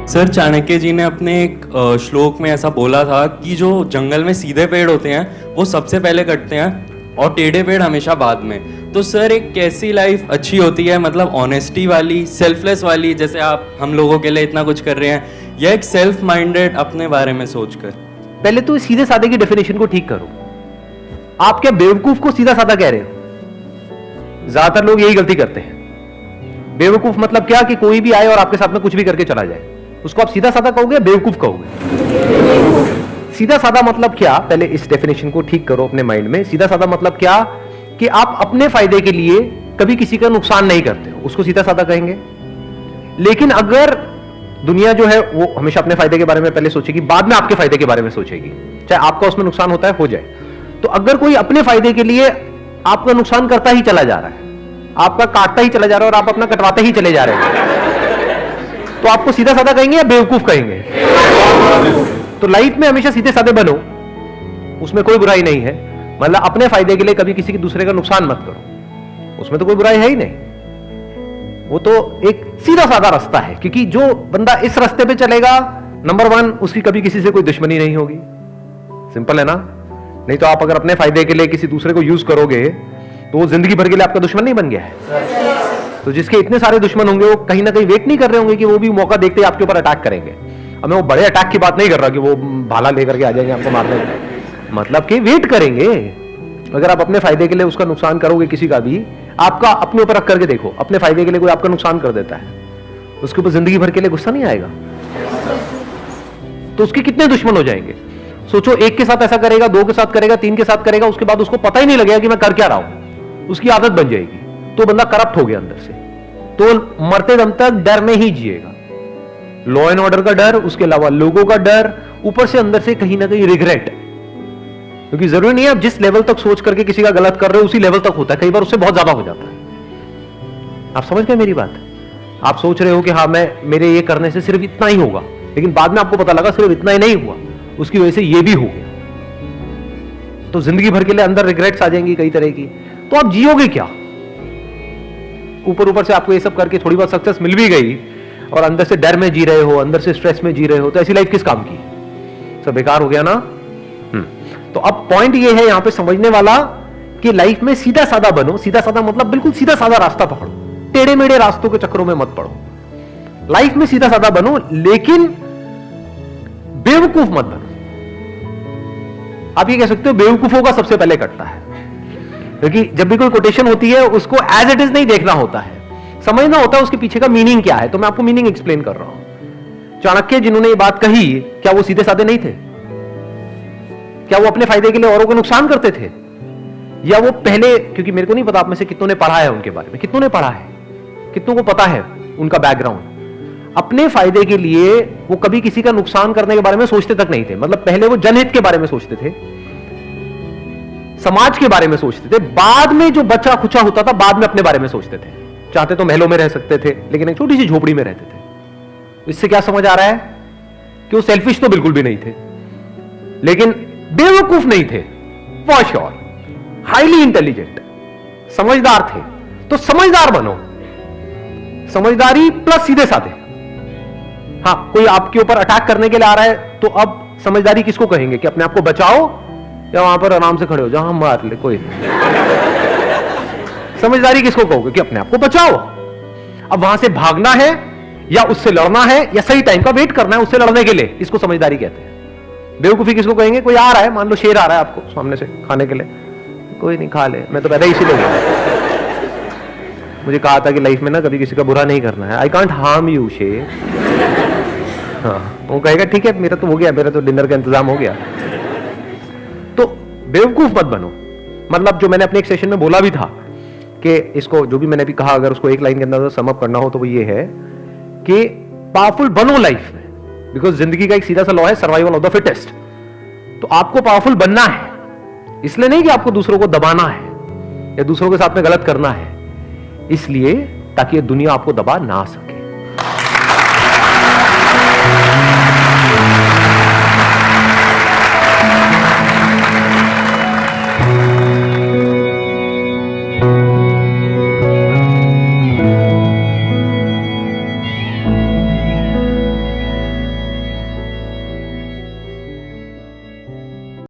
Sir, Chanakya जी ने अपने एक श्लोक में ऐसा बोला था कि जो जंगल में सीधे पेड़ होते हैं वो सबसे पहले कटते हैं और टेढ़े पेड़ हमेशा बाद में। तो सर, एक कैसी लाइफ अच्छी होती है, मतलब ऑनेस्टी वाली, सेल्फलेस वाली, जैसे आप हम लोगों के लिए इतना कुछ कर रहे हैं, या एक सेल्फ माइंडेड अपने बारे में सोचकर? पहले तो सीधे साधे की डेफिनेशन को ठीक करो। आप क्या बेवकूफ को सीधा साधा कह रहे हो? ज्यादातर लोग यही गलती करते हैं। बेवकूफ मतलब क्या कि कोई भी आए और आपके साथ में कुछ भी करके चला जाए, उसको आप सीधा साधा कहोगे या बेवकूफ कहोगे? सीधा साधा मतलब क्या? पहले इस डेफिनेशन को ठीक करो अपने माइंड में। सीधा साधा मतलब क्या कि आप अपने फायदे के लिए कभी किसी का नुकसान नहीं करते हो, उसको सीधा साधा कहेंगे। लेकिन अगर दुनिया जो है वो हमेशा अपने फायदे के बारे में पहले सोचेगी, बाद में आपके फायदे के बारे में सोचेगी, चाहे आपका उसमें नुकसान होता है हो जाए। तो अगर कोई अपने फायदे के लिए आपका नुकसान करता ही चला जा रहा है, आपका काटता ही चला जा रहा है और आप अपना कटवाते ही चले जा रहे हैं, तो आपको सीधा साधा कहेंगे या बेवकूफ कहेंगे? तो लाइफ में हमेशा सीधे साधे बनो, उसमें कोई बुराई नहीं है। मतलब अपने फायदे के लिए कभी किसी के दूसरे का नुकसान मत करो, उसमें तो कोई बुराई है ही नहीं। वो तो एक सीधा साधा रास्ता है, क्योंकि जो बंदा इस रास्ते पे चलेगा, नंबर 1, उसकी कभी किसी से कोई दुश्मनी नहीं होगी। सिंपल है ना? नहीं तो आप अगर अपने फायदे के लिए किसी दूसरे को यूज करोगे तो वो जिंदगी भर के लिए आपका दुश्मन नहीं बन गया है। तो जिसके इतने सारे दुश्मन होंगे वो कहीं ना कहीं वेट नहीं कर रहे होंगे कि वो भी मौका देखते ही आपके ऊपर अटैक करेंगे। अब मैं वो बड़े अटैक की बात नहीं कर रहा कि वो भाला लेकर के आ जाएंगे आपको मारने, मतलब कि वेट करेंगे। अगर आप अपने फायदे के लिए उसका नुकसान करोगे किसी का भी, आपका अपने ऊपर रख करके देखो, अपने फायदे के लिए कोई आपका नुकसान कर देता है, उसके ऊपर जिंदगी भर के लिए गुस्सा नहीं आएगा? तो उसके कितने दुश्मन हो जाएंगे? सोचो, एक के साथ ऐसा करेगा, 2 के साथ करेगा, 3 के साथ करेगा, उसके बाद उसको पता ही नहीं लगेगा कि मैं कर क्या रहा हूं, उसकी आदत बन जाएगी, तो बंदा करप्ट हो गया अंदर से, तो मरते दम तक डर में ही जिएगा। लॉ एंड ऑर्डर का डर, उसके अलावा लोगों का डर, ऊपर से अंदर से कहीं ना कहीं रिग्रेट। क्योंकि जरूरी नहीं है आप जिस लेवल तक सोच करके किसी का गलत कर रहे हो उसी लेवल तक होता है, कई बार उससे बहुत ज्यादा हो जाता है। आप समझ गए मेरी बात? आप सोच रहे हो कि हाँ मेरे ये करने से सिर्फ इतना ही होगा, लेकिन बाद में आपको पता लगा सिर्फ इतना ही नहीं हुआ, उसकी वजह से ये भी हो गया। तो जिंदगी भर के लिए अंदर रिग्रेट्स आ जाएंगी कई तरह की। तो आप जियोगे क्या? ऊपर से आपको ये सब करके थोड़ी बहुत सक्सेस मिल भी गई और अंदर से डर में जी रहे हो, अंदर से स्ट्रेस में जी रहे हो, तो ऐसी लाइफ किस काम की? सब बेकार हो गया ना। तो अब पॉइंट ये है यहां पे समझने वाला कि लाइफ में सीधा साधा बनो। सीधा साधा मतलब बिल्कुल सीधा साधा रास्ता पकड़ो, टेढ़े मेढ़े रास्तों के चक्करों में मत पड़ो। लाइफ में सीधा साधा बनो, लेकिन बेवकूफ मत बनो। आप ये कह सकते हो बेवकूफों का सबसे पहले कटता है, क्योंकि जब भी कोई कोटेशन होती है उसको एज इट इज नहीं देखना होता है, समझना होता है उसके पीछे का मीनिंग क्या है। तो मैं आपको मीनिंग एक्सप्लेन कर रहा हूं। चाणक्य जिन्होंने ये बात कही, क्या वो सीधे साधे नहीं थे? क्या वो अपने फायदे के लिए औरों को नुकसान करते थे? या वो पहले, क्योंकि मेरे को नहीं पता आप में से कितनों ने पढ़ा है उनके बारे में, कितनों ने पढ़ा है, कितनों को पता है उनका बैकग्राउंड। अपने फायदे के लिए वो कभी किसी का नुकसान करने के बारे में सोचते तक नहीं थे। मतलब पहले वो जनहित के बारे में सोचते थे, समाज के बारे में सोचते थे, बाद में जो बचा खुचा होता था बाद में अपने बारे में सोचते थे। चाहते तो महलों में रह सकते थे, लेकिन एक छोटी सी झोपड़ी में रहते थे। इससे क्या समझ आ रहा है कि वो सेल्फिश तो बिल्कुल भी नहीं थे, लेकिन बेवकूफ नहीं थे, फॉर श्योर। हाईली इंटेलिजेंट, समझदार थे। तो समझदार बनो, समझदारी प्लस सीधे साधे। हाँ, कोई आपके ऊपर अटैक करने के लिए आ रहा है, तो अब समझदारी किसको कहेंगे? कि अपने आप को बचाओ या वहां पर आराम से खड़े हो जहां मार ले कोई? समझदारी किसको कहोगे? कि अपने आप को बचाओ। अब वहां से भागना है या उससे लड़ना है या सही टाइम का वेट करना है उससे लड़ने के लिए, इसको समझदारी कहते हैं। बेवकूफी किसको कहेंगे? कोई आ रहा है, मान लो शेर आ रहा है आपको सामने से खाने के लिए, कोई नहीं, खा ले, मैं तो पैदा इसीलिए गया, मुझे कहा था कि लाइफ में ना कभी किसी का बुरा नहीं करना है, आई कांट हार्म यू शेर। हाँ, वो कहेगा ठीक है, मेरा तो हो गया, मेरा तो डिनर का इंतजाम हो गया। तो बेवकूफ मत बनो। मतलब जो मैंने अपने एक सेशन में बोला भी था कि इसको, जो भी मैंने भी कहा, अगर उसको एक लाइन के अंदर सम अप करना हो तो वो ये है कि पावरफुल बनो लाइफ में, बिकॉज जिंदगी का एक सीधा सा लॉ है, सर्वाइवल ऑफ द फिटेस्ट। तो आपको पावरफुल बनना है, इसलिए नहीं कि आपको दूसरों को दबाना है या दूसरों के साथ में गलत करना है, इसलिए ताकि ये दुनिया आपको दबा ना सके।